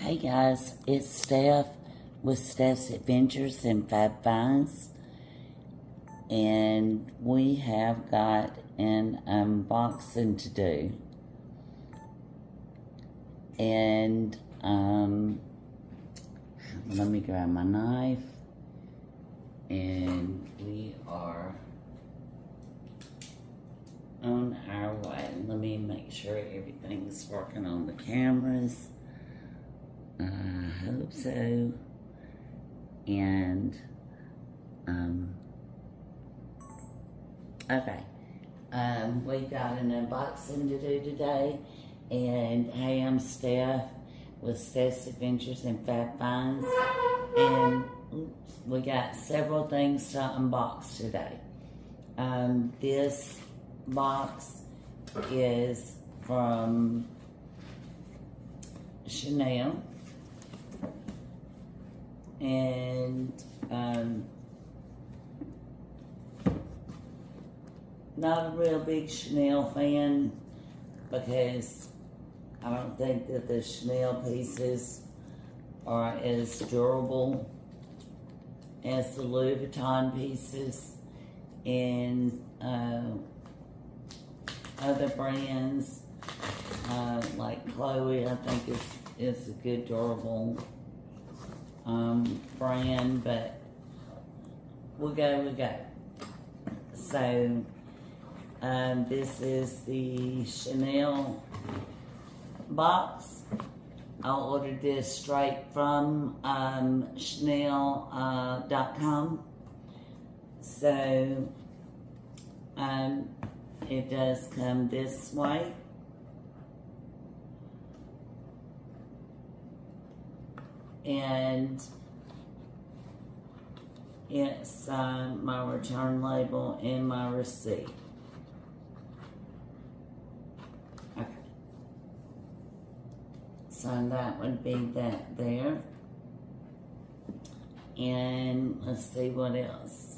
Hey guys, it's Steph with Steph's Adventures and Fab Finds, and we have got an unboxing to do. And let me grab my knife, and we are on our way. Let me make sure everything's working on the cameras. I hope so. And okay, we got an unboxing to do today. And hey, I'm Steph with Steph's Adventures and Fab Finds, and we got several things to unbox today. This box is from Chanel, and not a real big Chanel fan because I don't think that the Chanel pieces are as durable as the Louis Vuitton pieces, and other brands like Chloe, I think is a good durable brand, but we go. So this is the Chanel box. I ordered this straight from Chanel.com. So it does come this way. And it's my return label and my receipt. Okay. So that would be that there. And let's see what else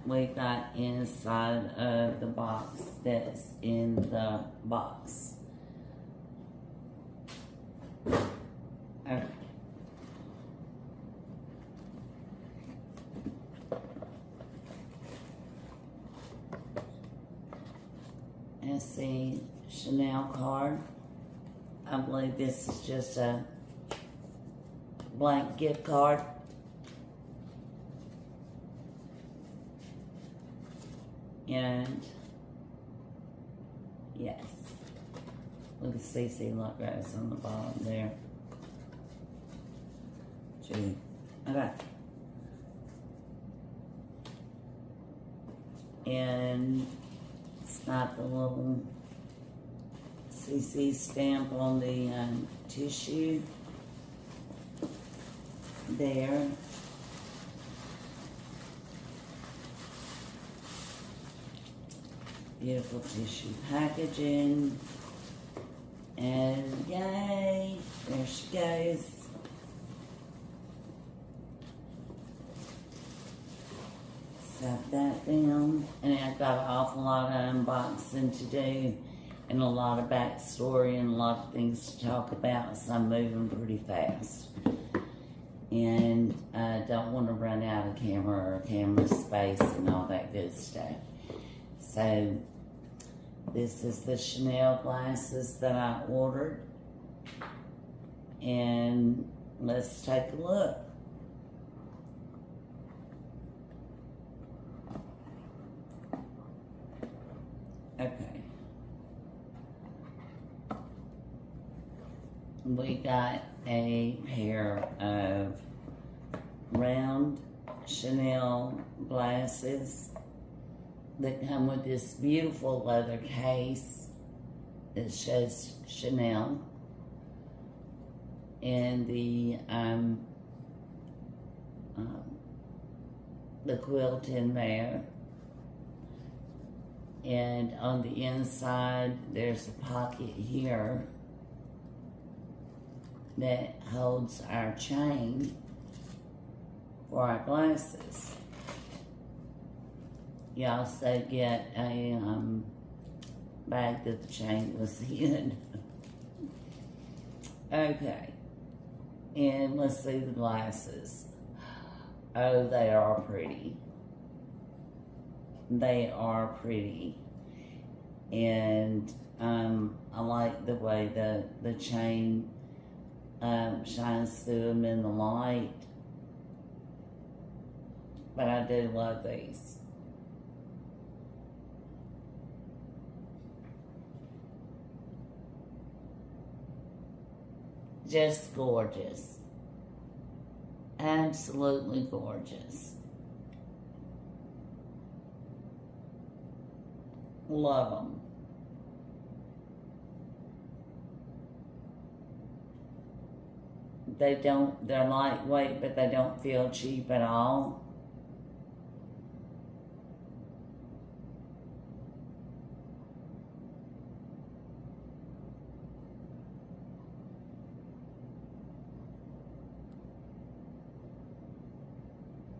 we got inside of the box that's in the box. Okay. Let's see, Chanel card. I believe this is just a blank gift card. And yes, with the CC logos on the bottom there. Gee, okay. And it's got the little CC stamp on the tissue there. Beautiful tissue packaging. And yay, there she goes. Set that down. And I've got an awful lot of unboxing to do, and a lot of backstory, and a lot of things to talk about, so I'm moving pretty fast. And I don't want to run out of camera space and all that good stuff. So this is the Chanel glasses that I ordered, and let's take a look. Okay. We got a pair of round Chanel glasses that come with this beautiful leather case that says Chanel, and the quilt in there. And on the inside, there's a pocket here that holds our chain for our glasses. You also get a bag that the chain was in. Okay, And let's see the glasses. Oh, they are pretty. They are pretty. And I like the way the chain shines through them in the light. But I do love these. Just gorgeous. Absolutely gorgeous. Love them. They're lightweight, but they don't feel cheap at all.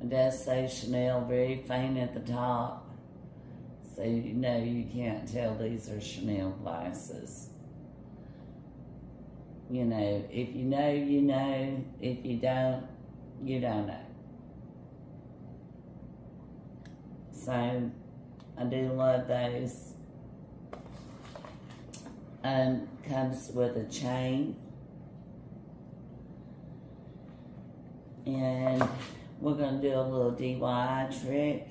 It does say Chanel, very faint at the top. So you know you can't tell these are Chanel glasses. You know, if you know, you know. If you don't, you don't know. So I do love those. Comes with a chain. And we're going to do a little DIY trick.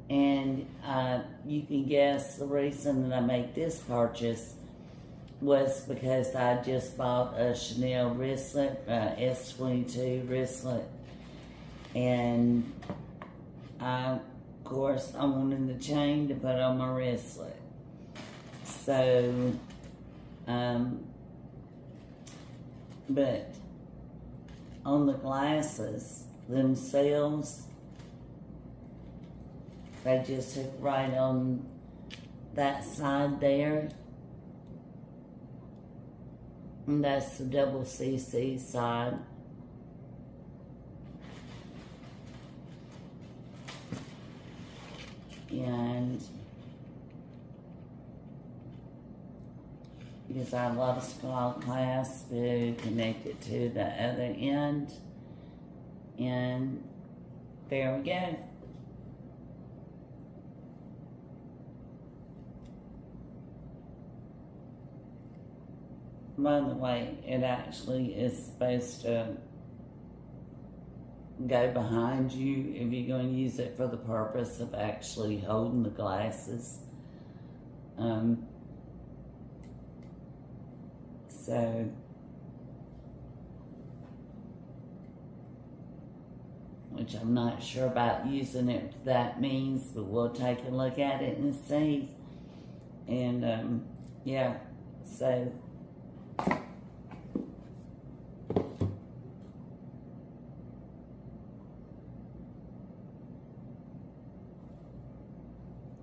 And you can guess the reason that I made this purchase was because I just bought a Chanel wristlet, S22 wristlet. And of course, I wanted the chain to put on my wristlet. So, but on the glasses themselves, they just hook right on that side there. And that's the double CC side. And because I love a skull clasp to connect it to the other end. And there we go. By the way, it actually is supposed to go behind you if you're going to use it for the purpose of actually holding the glasses. So, which I'm not sure about using it for that means, but we'll take a look at it and see. And yeah, so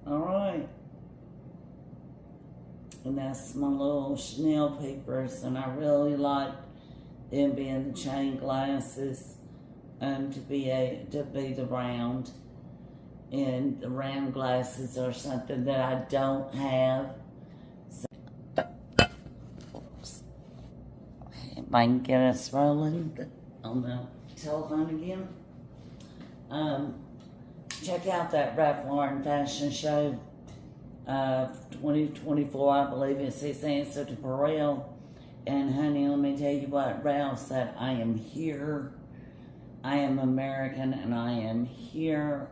alright. And that's my little Chanel papers, and I really like them being the chain glasses, to be the round. And the round glasses are something that I don't have. So, oops. If I can get us rolling on the telephone again. Check out that Ralph Lauren fashion show. 2024, I believe it's his answer to Pharrell. And honey, let me tell you what, Ralph said, I am here. I am American and I am here.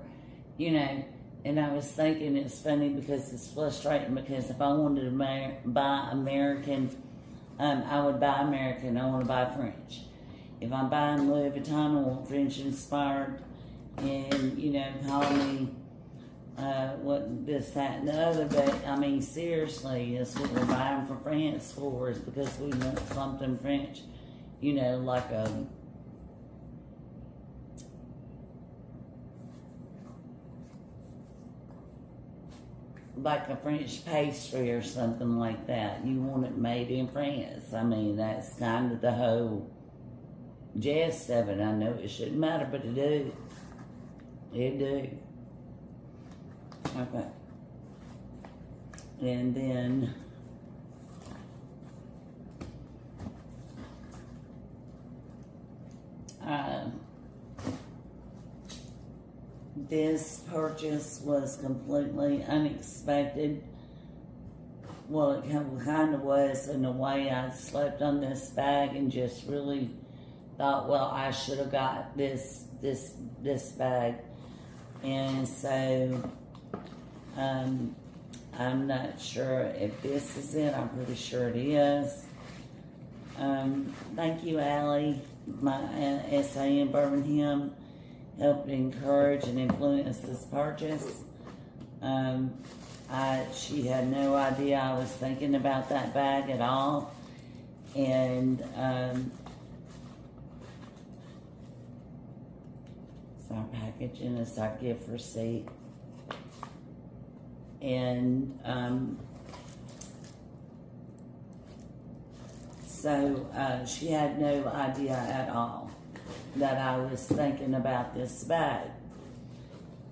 You know, and I was thinking it's funny because it's frustrating, because if I wanted to buy American, I would buy American. I want to buy French. If I'm buying Louis Vuitton, I want French inspired. And, you know, call me what this, that, and the other. But I mean, seriously, it's what we're buying for France for, is because we want something French, you know, like a French pastry or something like that. You want it made in France. I mean, that's kind of the whole gist of it. I know it shouldn't matter, but it do. It do. Okay. And then this purchase was completely unexpected. Well, it kind of was in a way. I slept on this bag and just really thought, well, I should have got this bag. And so, I'm not sure if this is it. I'm pretty sure it is. Thank you, Allie. My SA in Birmingham helped encourage and influence this purchase. She had no idea I was thinking about that bag at all. And, it's our package and it's our gift receipt. And, so she had no idea at all that I was thinking about this bag.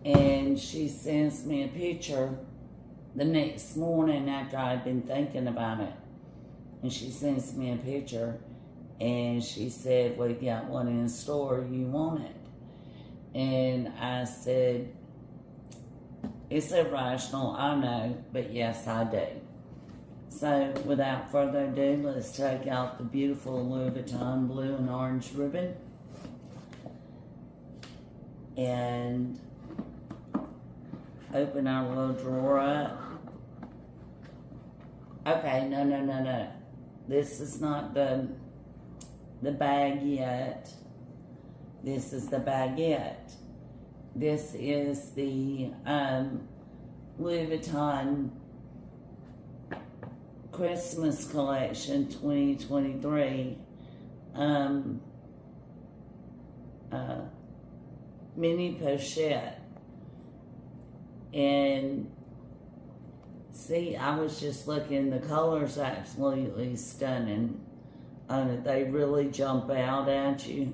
And she sends me a picture the next morning after I'd been thinking about it. And she sends me a picture and she said, we got one in store, you want it? And I said, it's irrational, I know, but yes, I do. So, without further ado, let's take out the beautiful Louis Vuitton blue and orange ribbon. And open our little drawer up. Okay, no. This is not the bag yet. This is the baguette. This is the Louis Vuitton Christmas collection 2023 mini Pochette. And see, I was just looking, the color's absolutely stunning on it. They really jump out at you.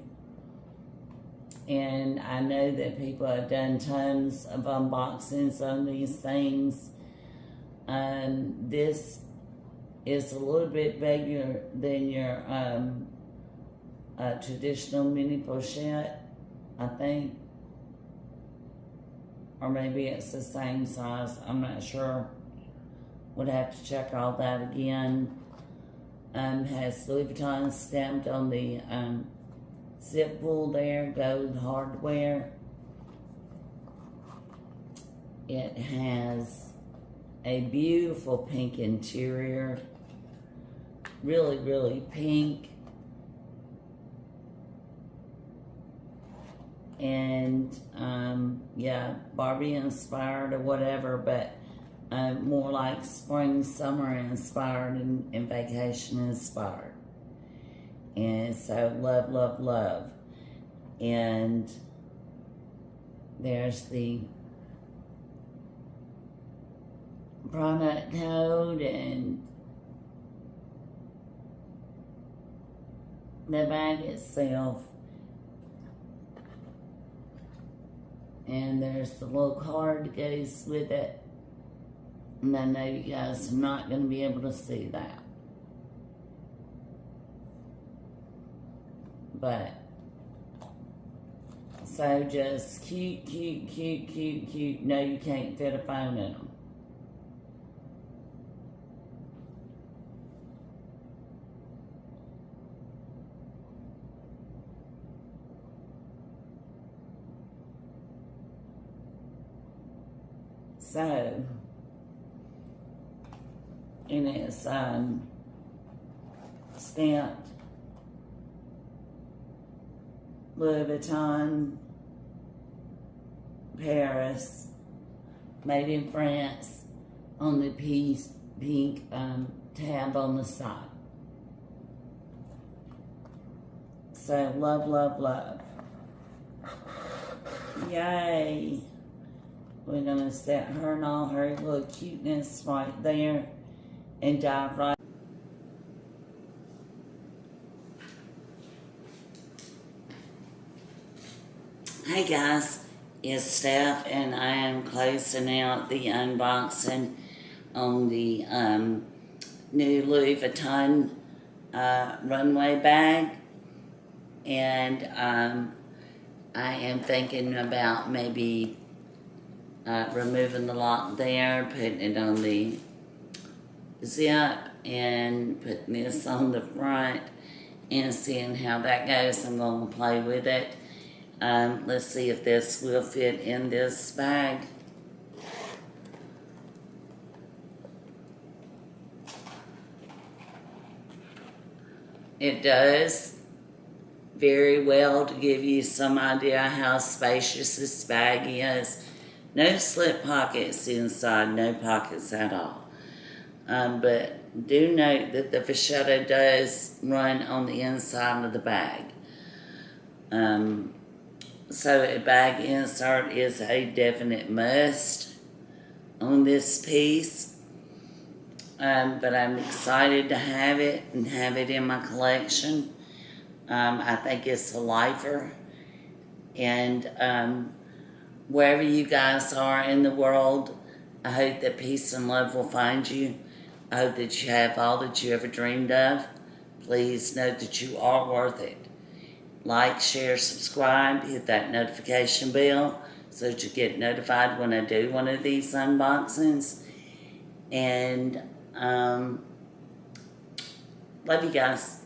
And I know that people have done tons of unboxings on these things. This is a little bit bigger than your traditional mini Pochette, I think. Or maybe it's the same size, I'm not sure. Would have to check all that again. Has Louis Vuitton stamped on the zip pull there, gold hardware. It has a beautiful pink interior. Really, really pink. And, yeah, Barbie inspired or whatever, but more like spring, summer inspired and vacation inspired. And so, love, love, love. And there's the product code and the bag itself. And there's the little card that goes with it. And I know you guys are not going to be able to see that. But, so just cute, cute, cute, cute, cute. No, you can't fit a phone in them. So, and it's stamped Louis Vuitton, Paris, made in France, on the pink tab on the side. So, love, love, love. Yay! We're going to set her and all her little cuteness right there and dive right. Hey guys, it's Steph and I am closing out the unboxing on the new Louis Vuitton runway bag. And I am thinking about maybe removing the lock there, putting it on the zip, and putting this on the front, and seeing how that goes. I'm going to play with it. Let's see if this will fit in this bag. It does very well to give you some idea how spacious this bag is. No slip pockets inside, no pockets at all. But do note that the Pochette does run on the inside of the bag. So a bag insert is a definite must on this piece. But I'm excited to have it and have it in my collection. I think it's a lifer. And wherever you guys are in the world, I hope that peace and love will find you. I hope that you have all that you ever dreamed of. Please note that you are worth it. Like, share, subscribe, hit that notification bell so that you get notified when I do one of these unboxings. And love you guys.